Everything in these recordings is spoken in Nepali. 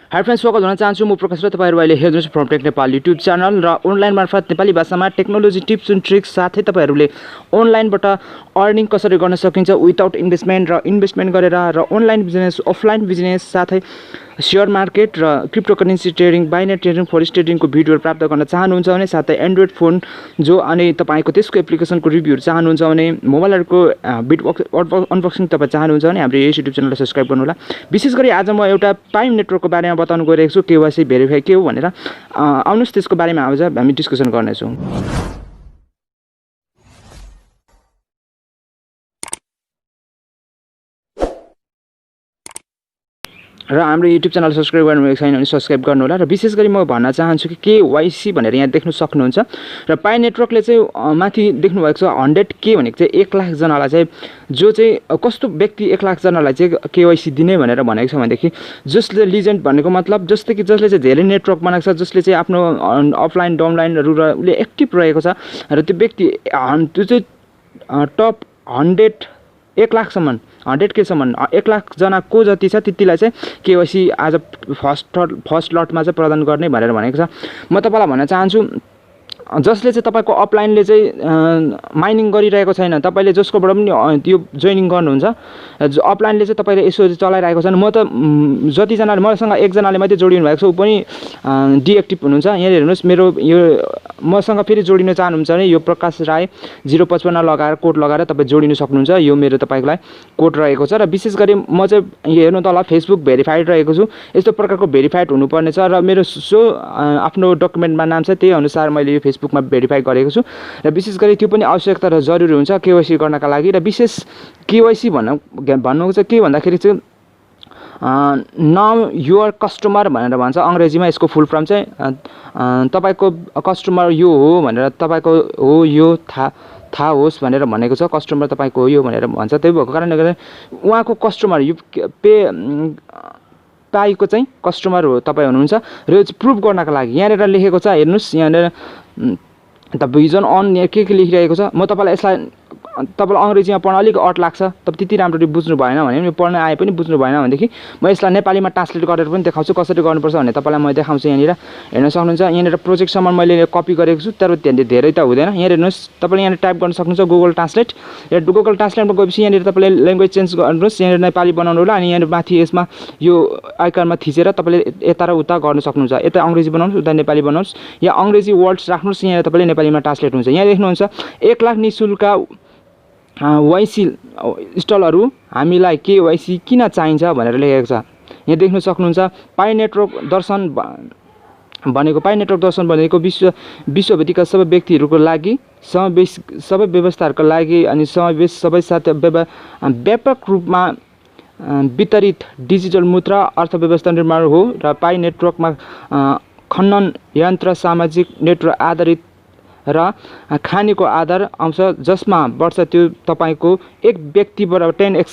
हाई फ्रेन्ड्स, स्वागत गर्न चाहन्छु। म प्रकाश र तपाईँहरू अहिले हेर्नुहुन्छ फ्रमटेक नेपाल युट्युब च्यानल र अनलाइन मार्फत नेपाली भाषामा टेक्नोलोजी टिप्स एन्ड ट्रिक्स साथै तपाईँहरूले अनलाइनबाट अर्निङ कसरी गर्न सकिन्छ विदाउट इन्भेस्टमेन्ट र इन्भेस्टमेन्ट गरेर र अनलाइन बिजनेस अफलाइन बिजनेस साथै सेयर मार्केट र cryptocurrency trading binary trading forex ट्रेडिङको भिडियोहरू प्राप्त गर्न चाहनुहुन्छ भने साथै एन्ड्रोइड फोन जो अनि तपाईँको त्यसको एप्लिकेसनको रिभ्यूहरू चाहनुहुन्छ भने मोबाइलहरूको अनबक्सिङ तपाईँ चाहनुहुन्छ भने हाम्रो यस युट्युब च्यानललाई सब्सक्राइब गर्नुहोला। विशेष गरी आज म एउटा पाइम नेटवर्कको बारेमा बताउन गइरहेको छु। केवाइसी भेरिफाई के हो भनेर आउनुहोस् त्यसको बारेमा आज हामी डिस्कसन गर्नेछौँ। र हाम्रो युट्युब च्यानल सब्सक्राइब गर्नुभएको छैन भने सब्सक्राइब गर्नु होला। र विशेष गरी म भन्न चाहन्छु कि केवाइसी भनेर यहाँ देख्न सक्नुहुन्छ। र पाइ नेटवर्कले चाहिँ माथि देख्नुभएको छ 100K भनेको चाहिँ 1 लाख जनालाई चाहिँ जो चाहिँ कस्तो व्यक्ति 1 लाख जनालाई चाहिँ केवाइसी दिने भनेर भनेको छ भनेदेखि जसले लिजेन्ड भनेको मतलब जस्तै कि जसले चाहिँ धेरै नेटवर्क बनाएको छ, जसले चाहिँ आफ्नो अफलाइन डाउनलाइनहरू र उसले एक्टिभ रहेको छ र त्यो व्यक्ति त्यो चाहिँ टप 1 लाखसम्म 100K सम्म 1 लाख जना को जति छ त्यतिलाई चाहिँ केवाइसी आज फर्स्ट लटमा चाहिँ प्रदान गर्ने भनेर भनेको छ। म तपाईँलाई भन्न चाहन्छु जसले चाहिँ तपाईँको अफलाइनले चाहिँ माइनिङ गरिरहेको छैन, तपाईँले जसकोबाट पनि त्यो जोइनिङ गर्नुहुन्छ, अफलाइनले चाहिँ तपाईँले यसो चलाइरहेको छैन। म त जतिजनाले मसँग एकजनाले मात्रै जोडिनु भएको छ, ऊ पनि डिएक्टिभ हुनुहुन्छ। यहाँ हेर्नुहोस् मेरो यो मसँग फेरि जोडिन चाहनुहुन्छ भने यो प्रकाश राई 055 लगाएर कोड लगाएर तपाईँ जोडिन सक्नुहुन्छ। यो मेरो तपाईँको लागि कोड रहेको छ। र विशेष गरी म चाहिँ हेर्नु तल फेसबुक भेरिफाइड रहेको छु। यस्तो प्रकारको भेरिफाइड हुनुपर्ने छ र मेरो आफ्नो डकुमेन्टमा नाम छ, त्यही अनुसार मैले यो फेसबुकमा भेरिफाई गरेको छु। र विशेष गरी त्यो पनि आवश्यकता र जरुरी हुन्छ केवाइसी गर्नका लागि। र विशेष केवाइसी भन्नुको चाहिँ के भन्दाखेरि चाहिँ नाउ युर कस्टमर भनेर भन्छ अङ्ग्रेजीमा। यसको फुल फर्म चाहिँ तपाईँको कस्टमर यो हो भनेर, तपाईँको हो यो थाहा होस् भनेर भनेको छ। कस्टमर तपाईँको हो यो भनेर भन्छ। त्यही भएको कारणले गर्दा उहाँको कस्टमर यो पाइको चाहिँ कस्टमर हो तपाईँ हुनुहुन्छ। र यो प्रुभ गर्नका लागि यहाँनिर लेखेको छ, हेर्नुहोस् यहाँनिर द भिजन अन के लेखिरहेको छ। म तपाईँलाई यसलाई तपाईँलाई अङ्ग्रेजीमा पढ्न अलिक अट लाग्छ, तपाईँ त्यति राम्ररी बुझ्नु भएन भने पढ्न आए पनि बुझ्नु भएन भनेदेखि म यसलाई नेपालीमा ट्रान्सलेट गरेर पनि देखाउँछु कसरी गर्नुपर्छ भन्ने तपाईँलाई म देखाउँछु। यहाँनिर हेर्न सक्नुहुन्छ, यहाँनिर प्रोजेक्टसम्म मैले कपी गरेको छु, तर धेरै त हुँदैन। यहाँ हेर्नुहोस्, तपाईँले यहाँनिर टाइप गर्न सक्नुहुन्छ गुगल ट्रान्सलेट। या गुगल ट्रान्सलेटमा गएपछि यहाँनिर तपाईँले ल्याङ्ग्वेज चेन्ज गर्नुहोस्, यहाँनिर नेपाली बनाउनु होला। अनि यहाँनिर माथि यसमा यो आइकनमा थिचेर तपाईँले यता र उता गर्न सक्नुहुन्छ। यता अङ्ग्रेजी बनाउनुहोस्, उता नेपाली बनाउनुहोस्, या अङ्ग्रेजी वर्ड्स राख्नुहोस्, यहाँ तपाईँले नेपालीमा ट्रान्सलेट हुन्छ। यहाँ देख्नुहुन्छ 1 लाख निःशुल्क वाइसी इन्स्टलहरू हामीलाई केवाइसी किन चाहिन्छ भनेर लेखेको छ। यहाँ देख्न सक्नुहुन्छ पाइ नेटवर्क दर्शन भनेको विश्वभरिका सबै व्यक्तिहरूको लागि सबै व्यवस्थाहरूको लागि अनि समावेश सबै साथ व्यापक रूपमा वितरित डिजिटल मुद्रा अर्थव्यवस्था निर्माण हो। र पाइ नेटवर्कमा खनन यन्त्र सामाजिक नेटवर्क आधारित र खानेको आधार आउँछ, जसमा वर्ष त्यो तपाईँको एक व्यक्तिबाट 10x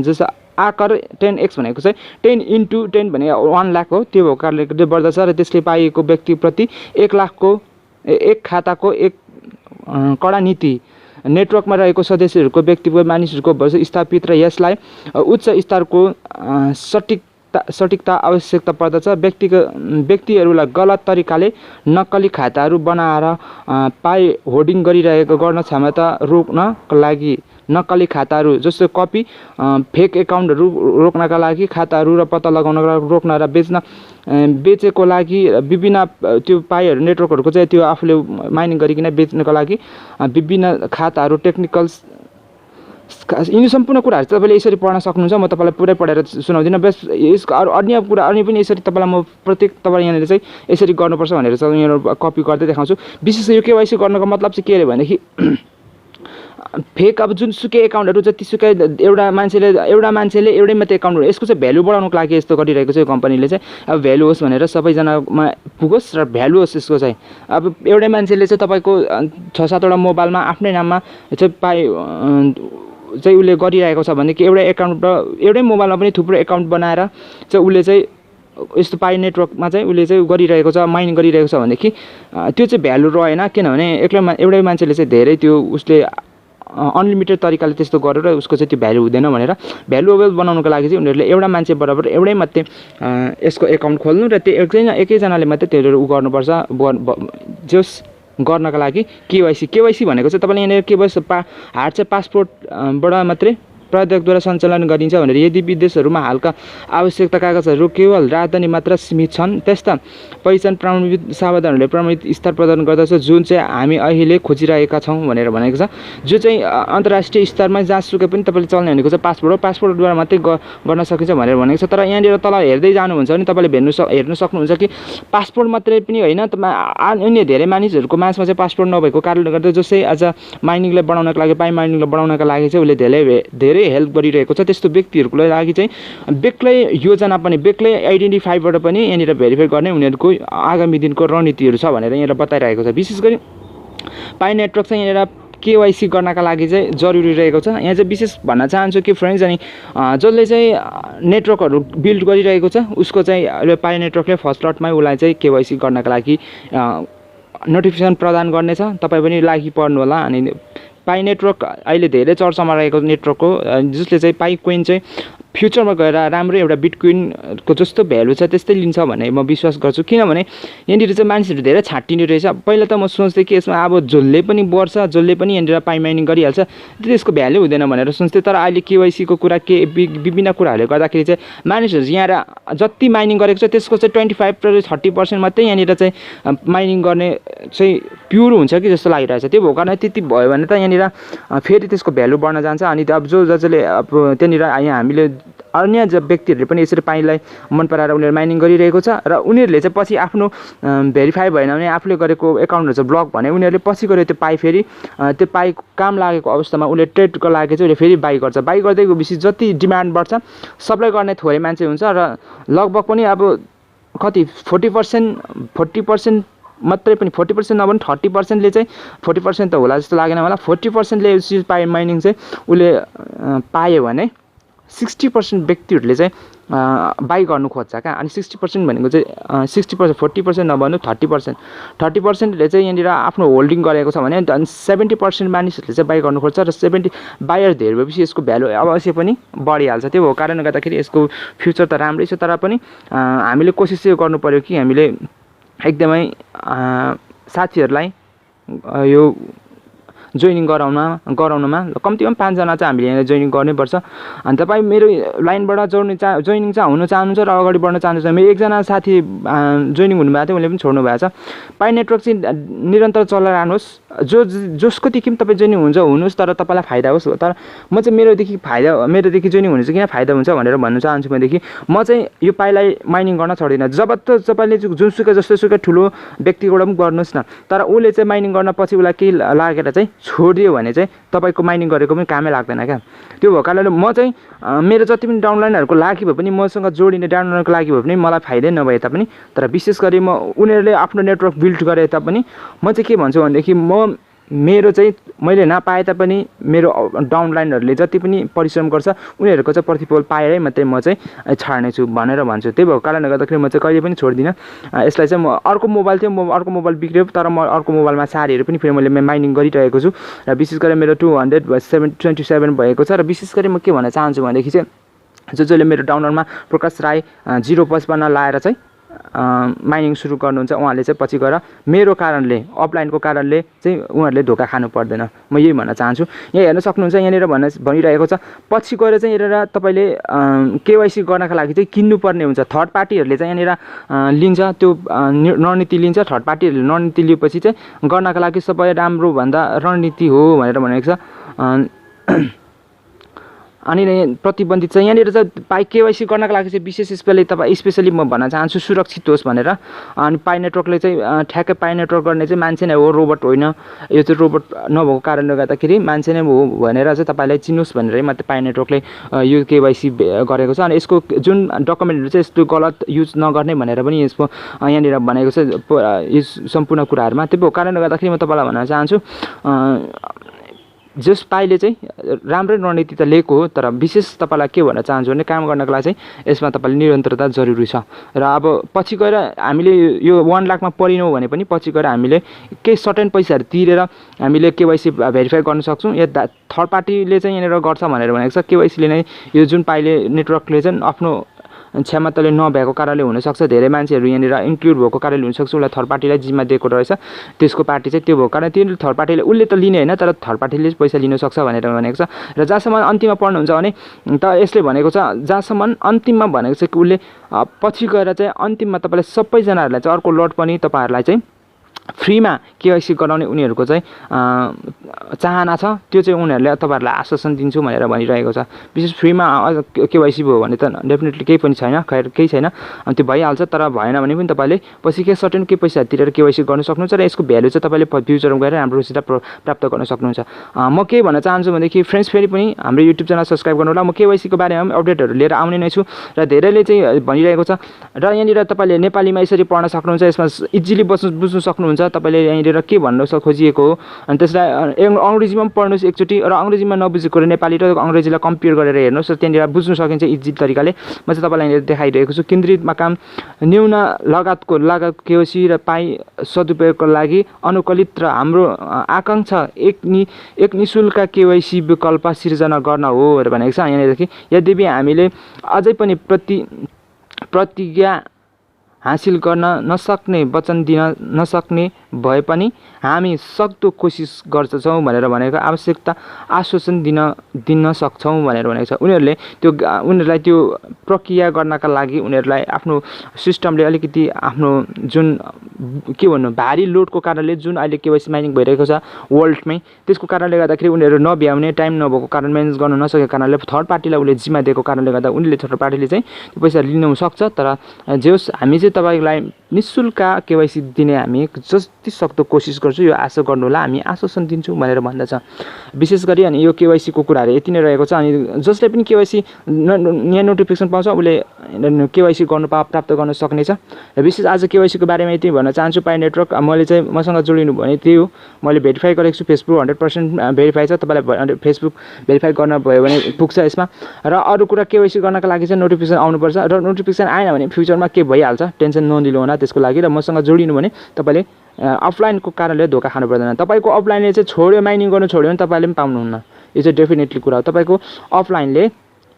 जस्तो आकार 10x भनेको चाहिँ 10 × 10 भने 1 लाख हो। त्यो भएको कारणले बढ्दछ र त्यसले पाइएको व्यक्तिप्रति 1 लाखको एक खाताको एक कडा नीति नेटवर्कमा रहेको सदस्यहरूको व्यक्तिगत मानिसहरूको स्थापित र यसलाई उच्च स्तरको सटिकता आवश्यकता पर्दछ। व्यक्तिहरूलाई गलत तरिकाले नक्कली खाताहरू बनाएर पाइ होर्डिङ गर्न क्षमता रोक्नका लागि नक्कली खाताहरू जस्तो कपी फेक एकाउन्टहरू रोक्नका लागि खाताहरू र पत्ता लगाउन रोक्न र बेचेको लागि विभिन्न त्यो पाइहरू नेटवर्कहरूको चाहिँ त्यो आफूले माइनिङ गरिकन बेच्नको लागि विभिन्न खाताहरू टेक्निकल यिनी सम्पूर्ण कुराहरू तपाईँले यसरी पढ्न सक्नुहुन्छ। म तपाईँलाई पुरै पढेर सुनाउँदिनँ। बस यसको अन्य पनि यसरी तपाईँलाई म प्रत्येक तपाईँ यहाँनिर चाहिँ यसरी गर्नुपर्छ भनेर चाहिँ यहाँ कपी गर्दै देखाउँछु। विशेष यो केवाइसी गर्नुको मतलब चाहिँ के अरे भनेदेखि फेक अब जुनसुकै एकाउन्टहरू जतिसुकै एउटा मान्छेले एउटै मात्रै एकाउन्ट यसको चाहिँ भ्यालु बढाउनको लागि यस्तो गरिरहेको छ यो कम्पनीले चाहिँ। अब भ्यालु होस् भनेर सबैजनामा पुगोस् र भ्यालु होस् यसको चाहिँ। अब एउटै मान्छेले चाहिँ तपाईँको 6-7 वटा मोबाइलमा आफ्नै नाममा चाहिँ चाहिँ उसले गरिरहेको छ भने कि एउटै मोबाइलमा पनि थुप्रो एकाउन्ट बनाएर चाहिँ उसले चाहिँ यस्तो पाइ नेटवर्कमा चाहिँ उसले चाहिँ गरिरहेको छ, माइनिङ गरिरहेको छ भनेदेखि त्यो चाहिँ भ्यालु रहेन। किनभने एउटै मान्छेले चाहिँ धेरै त्यो उसले अनलिमिटेड तरिकाले त्यस्तो गरेर उसको चाहिँ त्यो भ्यालु हुँदैन भनेर भ्यालुएबल बनाउनुको लागि चाहिँ उनीहरूले एउटा मान्छे बराबर एउटै मात्रै यसको एकाउन्ट खोल्नु र त्यो एकैजनाले मात्रै त्यो उ गर्नुपर्छ जस गर्नका लागि केवाइसी भनेको चाहिँ तपाईँले यहाँनिर केवाइसी हार्ड चाहिँ पासपोर्टबाट मात्रै प्रयोगद्वारा सञ्चालन गरिन्छ भनेर यदि विदेशहरूमा हालका आवश्यकता कागजहरू केवल राजधानी मात्र सीमित छन् त्यस्ता पहिचान प्रमाणित सावधानहरूले प्रमाणित स्तर प्रदान गर्दछ जुन चाहिँ हामी अहिले खोजिरहेका छौँ भनेर भनेको छ जो चाहिँ अन्तर्राष्ट्रिय स्तरमा जहाँसुकै पनि तपाईँले चल्ने भनेको चाहिँ पासपोर्टद्वारा मात्रै गर्न सकिन्छ भनेर भनेको छ तर यहाँनिर तल हेर्दै जानुहुन्छ भने तपाईँले हेर्न सक्नुहुन्छ कि पासपोर्ट मात्रै पनि होइन अन्य धेरै मानिसहरूको माझमा चाहिँ पासपोर्ट नभएको कारणले गर्दा जसै आज माइनिङलाई बढाउनको लागि माइनिङलाई बढाउनका लागि चाहिँ उसले धेरै हेल्प गरिरहेको छ त्यस्तो व्यक्तिहरूको लागि चाहिँ बेग्लै योजना पनि बेग्लै आइडेन्टिफाईबाट पनि यहाँनिर भेरिफाई गर्ने उनीहरूको आगामी दिनको रणनीतिहरू छ भनेर यहाँनिर बताइरहेको छ विशेष गरी पाइ नेटवर्क चाहिँ यहाँनिर केवाइसी गर्नका लागि चाहिँ जरुरी रहेको छ यहाँ चाहिँ विशेष भन्न चाहन्छु कि फ्रेन्ड्स अनि जसले चाहिँ नेटवर्कहरू बिल्ड गरिरहेको छ उसको चाहिँ पाइ नेटवर्कले फर्स्ट लटमै उसलाई चाहिँ केवाइसी गर्नका लागि नोटिफिकेसन प्रदान गर्नेछ तपाईँ पनि लागि पर्नु होला अनि पाइ नेटवर्क अहिले धेरै चर्चामा रहेको नेटवर्क हो जसले चाहिँ पाइ कोइन चाहिँ फ्युचरमा गएर राम्रो एउटा बिटकोइनको जस्तो भ्यालु छ त्यस्तै लिन्छ भन्ने म विश्वास गर्छु किनभने यहाँनिर चाहिँ मानिसहरू धेरै छाटिने रहेछ पहिला त म सोच्थेँ कि यसमा अब जसले पनि बढ्छ जसले पनि यहाँनिर पाइ माइनिङ गरिहाल्छ त्यसको भ्यालु हुँदैन भनेर सोच्थेँ तर अहिले केवाइसीको कुरा विभिन्न कुराहरूले गर्दाखेरि चाहिँ मानिसहरू यहाँ जति माइनिङ गरेको छ त्यसको चाहिँ 25 र 30% मात्रै यहाँनिर चाहिँ माइनिङ गर्ने चाहिँ प्युर हुन्छ कि जस्तो लागिरहेछ त्यो भएको कारण त्यति भयो भने त यहाँनिर फेरि त्यसको भ्यालु बढ्न जान्छ अनि अब जसले अब त्यहाँनिर यहाँ हामीले अन्य व्यक्तिहरूले पनि यसरी पाइलाई मन पराएर उनीहरू माइनिङ गरिरहेको छ र उनीहरूले चाहिँ पछि आफ्नो भेरिफाई भएन भने आफूले गरेको एकाउन्टहरू चाहिँ ब्लक भने उनीहरूले पछि गएर त्यो पाइ फेरि त्यो पाइ काम लागेको अवस्थामा उसले ट्रेडको लागि चाहिँ उसले फेरि बाई गर्छ बाई गर्दै गएपछि जति डिमान्ड बढ्छ सप्लाई गर्ने थोरै मान्छे हुन्छ र लगभग पनि अब कति 40% मात्रै पनि 40% नभए 30%ले चाहिँ 40% त होला जस्तो लागेन मलाई 40%ले पाइ माइनिङ चाहिँ उसले पायो भने 60% व्यक्तिहरूले चाहिँ बाई गर्नु खोज्छ क्या अनि 60% भनेको चाहिँ 60% 40% नभन्नु 30%ले चाहिँ यहाँनिर आफ्नो होल्डिङ गरेको छ भने अनि 70% मानिसहरूले चाहिँ बाई गर्नु खोज्छ र 70 बायर धेरै भएपछि यसको भ्यालु अवश्य पनि बढिहाल्छ त्यो भएको कारणले गर्दाखेरि यसको फ्युचर त राम्रै छ तर पनि हामीले कोसिस चाहिँ गर्नु पर्यो कि हामीले एकदमै साथीहरूलाई यो जोइनिङ गराउनमा कम्तीमा 5 जना चाहिँ हामीले यहाँ जोइनिङ गर्नैपर्छ अनि तपाईँ मेरो लाइनबाट जोइनिङ चाहिँ हुन चाहनुहुन्छ र अगाडि बढ्न चाहनुहुन्छ मेरो एकजना साथी जोइनिङ हुनुभएको थियो उनले पनि छोड्नु भएको छ पाइ नेटवर्क चाहिँ निरन्तर चलाइरहनुहोस् जसको देखि पनि तपाईँ जोइनिङ हुनुहोस् तर तपाईँलाई फाइदा होस् तर म चाहिँ मेरोदेखि जोइनिङ हुनु चाहिँ किन फाइदा हुन्छ भनेर भन्न चाहन्छु भनेदेखि म चाहिँ यो पाइलाई माइनिङ गर्न छोड्दिनँ जब त तपाईँले जुनसुकै जस्तोसुकै ठुलो व्यक्तिबाट पनि गर्नुहोस् न तर उसले चाहिँ माइनिङ गर्न पछि उसलाई केही लागेर चाहिँ छोडिदियो भने चाहिँ तपाईँको माइनिङ गरेको पनि कामै लाग्दैन क्या त्यो भएको कारणले म चाहिँ मेरो जति पनि डाउनलाइनहरूको लागि भए पनि मसँग जोडिने डाउनलाइनको लागि भए पनि मलाई फाइदै नभए तापनि तर विशेष गरी म उनीहरूले आफ्नो नेटवर्क बिल्ड गरे तापनि म चाहिँ के भन्छु भनेदेखि मेरो चाहिँ मैले नपाए तापनि मेरो डाउनलाइनहरूले जति पनि परिश्रम गर्छ उनीहरूको चाहिँ प्रतिफल पाएरै मात्रै म चाहिँ छाड्नेछु भनेर भन्छु त्यही भएको कारणले गर्दाखेरि म चाहिँ कहिले पनि छोड्दिनँ यसलाई चाहिँ म अर्को मोबाइल बिग्रियो तर म अर्को मोबाइलमा सारीहरू पनि फेरि मैले माइनिङ गरिरहेको छु र विशेष गरी मेरो 227 भएको छ र विशेष गरी म के भन्न चाहन्छु भनेदेखि चाहिँ जसले मेरो डाउनलोडमा प्रकाश राई 055 लाएर चाहिँ माइनिङ सुरु गर्नुहुन्छ उहाँले चाहिँ पछि गएर मेरो कारणले अफलाइनको कारणले चाहिँ उहाँहरूले धोका खानु पर्दैन म यही भन्न चाहन्छु यहाँ हेर्न सक्नुहुन्छ यहाँनिर भनिरहेको छ पछि गएर चाहिँ हेरेर तपाईँले केवाइसी गर्नका लागि चाहिँ किन्नुपर्ने हुन्छ थर्ड पार्टीहरूले चाहिँ यहाँनिर लिन्छ त्यो रणनीति लिन्छ थर्ड पार्टीहरूले रणनीति लिएपछि चाहिँ गर्नका लागि सबै राम्रो भन्दा रणनीति हो भनेर भनेको छ अनि प्रतिबन्धित छ यहाँनिर चाहिँ पाइ केवाइसी गर्नका लागि चाहिँ विशेष स्पेसली म भन्न चाहन्छु सुरक्षित होस् भनेर अनि पाइ नेटवर्कले चाहिँ ठ्याक्कै पाइ नेटवर्क गर्ने चाहिँ मान्छे नै हो रोबोट होइन यो चाहिँ रोबोट नभएको कारणले गर्दाखेरि मान्छे नै हो भनेर चाहिँ तपाईँलाई चिन्नुहोस् भनेरै मात्रै पाइ नेटवर्कले यो केवाइसी गरेको छ अनि यसको जुन डकुमेन्टहरू चाहिँ यस्तो गलत युज नगर्ने भनेर पनि यसको यहाँनिर भनेको छ यो सम्पूर्ण कुराहरूमा त्यो कारणले गर्दाखेरि म तपाईँलाई भन्न चाहन्छु जस पाइले चाहिँ राम्रै रणनीति त लिएको हो, तर विशेष तपाईँलाई के भन्न चाहन्छु भने काम गर्नको लागि चाहिँ यसमा तपाईँले निरन्तरता जरुरी छ। र अब पछि गएर हामीले यो 1 लाखमा परिनौँ भने पनि पछि गएर हामीले केही सर्टेन पैसाहरू तिरेर हामीले केवाइसी भेरिफाई गर्न सक्छौँ। या थर्ड पार्टीले चाहिँ यहाँनिर गर्छ भनेर भनेको छ, केवाइसीले नै यो जुन पाइले नेटवर्कले चाहिँ आफ्नो क्षमताले नभएको कारणले हुनसक्छ, धेरै मान्छेहरू यहाँनिर इन्क्लुड भएको कारणले हुनसक्छ उसलाई थर्ड पार्टीलाई जिम्मा दिएको रहेछ, त्यसको पार्टी चाहिँ त्यो भएको कारण त्यो थर्ड पार्टीले उसले त लिने होइन, तर थर्ड पार्टीले पैसा लिन सक्छ भनेर भनेको छ। र जहाँसम्म अन्तिममा पढ्नुहुन्छ भने त यसले भनेको छ, जहाँसम्म अन्तिममा भनेको छ कि उसले पछि गएर चाहिँ अन्तिममा तपाईँलाई सबैजनाहरूलाई चाहिँ अर्को लट पनि तपाईँहरूलाई चाहिँ फ्रीमा केवाइसी गराउने उनीहरूको चाहिँ चाहना छ। त्यो चाहिँ उनीहरूले तपाईँहरूलाई आश्वासन दिन्छु भनेर भनिरहेको छ। विशेष फ्रीमा केवाइसी भयो भने त डेफिनेटली केही पनि छैन, खैर केही छैन, अनि त्यो भइहाल्छ। तर भएन भने पनि तपाईँले पछि के सर्टेन केही पैसा तिरेर केवाइसी गर्न सक्नुहुन्छ र यसको भ्यालु चाहिँ तपाईँले फ्युचरमा गएर राम्रो सिधा प्राप्त गर्न सक्नुहुन्छ। म के भन्न चाहन्छु भनेदेखि फ्रेन्ड्स, फेरि पनि हाम्रो युट्युब च्यानल सब्सक्राइब गर्नु होला। म केवाइसीको बारेमा पनि अपडेटहरू लिएर आउने नै छु र धेरैले चाहिँ भनिरहेको छ। र यहाँनिर तपाईँले नेपालीमा यसरी पढ्न सक्नुहुन्छ, यसमा इजिली बुझ्नु सक्नुहुन्छ तपाईँले यहाँनिर के भन्न खोजिएको हो। अनि त्यसलाई अङ्ग्रेजीमा पनि पढ्नुहोस् एकचोटि, र अङ्ग्रेजीमा नबुझेको नेपाली र अङ्ग्रेजीलाई कम्पेयर गरेर हेर्नुहोस् र त्यहाँनिर बुझ्नु सकिन्छ इजी तरिकाले। म चाहिँ तपाईँलाई यहाँनिर देखाइरहेको छु। केन्द्रित मकाम न्यून लागत केवाइसी र सदुपयोगको लागि अनुकूलित र हाम्रो आकाङ्क्षा एक निशुल्क केवाइसी विकल्प सिर्जना गर्न हो भनेको छ यहाँनिर। यद्यपि हामीले अझै पनि प्रतिज्ञा हासिल गर्न नसक्ने, वचन दिन नसक्ने भए पनि हामी सक्दो कोसिस गर्छौँ भनेर भनेको, आवश्यकता आश्वासन दिन सक्छौँ भनेर भनेको छ। उनीहरूलाई त्यो प्रक्रिया गर्नका लागि उनीहरूलाई आफ्नो सिस्टमले अलिकति आफ्नो जुन के भन्नु भारी लोडको कारणले जुन अहिले केवाइसी माइनिङ भइरहेको छ वर्ल्डमै, त्यसको कारणले गर्दाखेरि उनीहरू नभ्याउने, टाइम नभएको कारण म्यानेज गर्न नसकेको कारणले थर्ड पार्टीलाई उसले जिम्मा दिएको कारणले गर्दा उनीहरूले थर्ड पार्टीले चाहिँ त्यो पैसा लिन सक्छ। तर जे होस्, हामी चाहिँ तपाईँलाई निःशुल्क केवाइसी दिने हामी जति सक्दो कोसिस गर्छु, यो आशा गर्नु होला, हामी आश्वासन दिन्छौँ भनेर भन्दछ। विशेष गरी अनि यो केवाइसीको कुराहरू यति नै रहेको छ। अनि जसले पनि केवाइसी यहाँ नोटिफिकेसन पाउँछ उसले केवाइसी गर्नु प्राप्त गर्न सक्नेछ। र विशेष आज केवाइसीको बारेमा यति भन्न चाहन्छु। पाइ नेटवर्क मसँग जोडिनु भने त्यही हो, मैले भेरिफाई गरेको छु। फेसबुक 100% भेरिफाई छ, तपाईँलाई फेसबुक भेरिफाई गर्न भयो भने पुग्छ यसमा। र अरू कुरा केवाइसी गर्नका लागि चाहिँ नोटिफिकेसन आउनुपर्छ, र नोटिफिकेसन आएन भने फ्युचरमा के भइहाल्छ, टेन्सन नलिनु होला त्यसको लागि। र मसँग जोडिनु भने तपाईँले अफलाइनको कारणले धोका खानु पर्दैन। तपाईँको अफलाइनले चाहिँ छोड्यो, माइनिङ गर्नु छोड्यो भने तपाईँले पनि पाउनुहुन्न, यो चाहिँ डेफिनेटली कुरा हो। तपाईँको अफलाइनले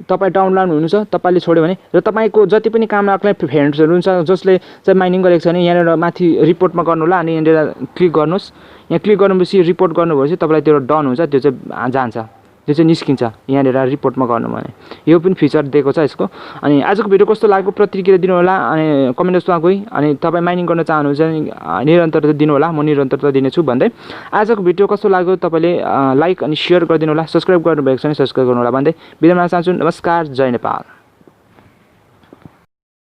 तपाईँ डाउनलोड हुनु छ, तपाईँले छोड्यो भने, र तपाईँको जति पनि काम लाग्ने फ्रेन्ड्सहरू हुन्छ जसले चाहिँ माइनिङ गरेको छ भने यहाँनिर माथि रिपोर्टमा गर्नु होला। अनि यहाँनिर क्लिक गर्नुहोस्, यहाँ क्लिक गर्नुपछि रिपोर्ट गर्नुभएपछि तपाईँलाई त्यो डन हुन्छ, त्यो चाहिँ जान्छ, त्यो चाहिँ निस्किन्छ यहाँनिर रिपोर्टमा गर्नु भने। यो पनि फिचर दिएको छ यसको। अनि आजको भिडियो कस्तो लाग्यो प्रतिक्रिया दिनु होला, अनि कमेन्ट बक्समा गई। अनि तपाईँ माइनिङ गर्न चाहनुहुन्छ भने निरन्तरता दिनु होला, म निरन्तरता दिनेछु भन्दै आजको भिडियो कस्तो लाग्यो तपाईँले लाइक अनि सेयर गरिदिनु होला। सब्सक्राइब गर्नुभएको छ भने सब्सक्राइब गर्नु होला भन्दै बिदा माग्न चाहन्छु। नमस्कार, जय नेपाल।